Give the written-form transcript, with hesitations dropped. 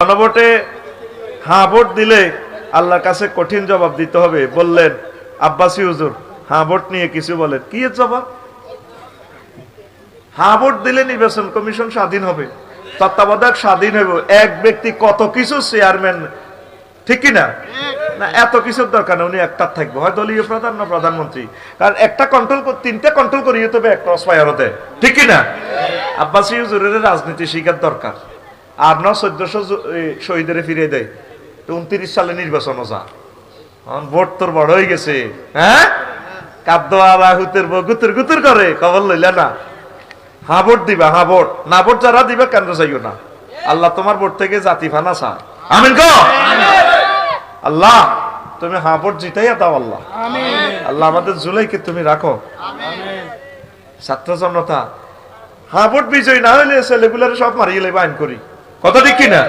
গণভোটে হ্যাঁ ভোট দিলে আল্লাহর কাছে কঠিন জবাব দিতে হবে। বললেন আব্বাসী হুজুর, হ্যাঁ ভোট নিয়ে কিছু বলেন। কি এর জবাব? হ্যাঁ ভোট দিলে নির্বাচন কমিশন স্বাধীন হবে, তত্ত্বাবধায়ক স্বাধীন হবে, এক ব্যক্তি কত কিছু চেয়ারম্যান, ঠিক কিনা? না, এত কিছুর দরকার নেই, উনি একটা থাকবে, হয় দলীয় প্রধান না প্রধানমন্ত্রী। কারণ একটা কন্ট্রোল, তিনটা কন্ট্রোল করিয়ে তবে এক ক্রস ফায়ার হতে, ঠিক কিনা? আব্বাসী হুজুরের রাজনীতি শিখার দরকার। আর 1400 শহীদের ফিরিয়ে দেয় তো 29 সালে নির্বাচনও যা, ভোট তোর বড় হয়ে গেছে, হ্যাঁ কাদ্দ আলা হুতের গুতুর গুতুর করে, খবর লইলে না। হ্যাঁ ভোট দিবা, হ্যাঁ ভোট, না ভোট যারা দিবা কেন্দ্র চাইও না। আল্লাহ তোমার ভোট থেকে জাতি ফানা চা, আমিন কো আল্লাহ, তুমি হ্যাঁ ভোট জিতাইয়া দাও আল্লাহ। আল্লাহ আমাদের জুলাইকে তুমি রাখো। ছাত্র জনতা, হ্যাঁ ভোট বিজয়ী না হইলে ছেলেগুলার সব মারিয়ে লেবা আইন করি, কথা ঠিক কিনা?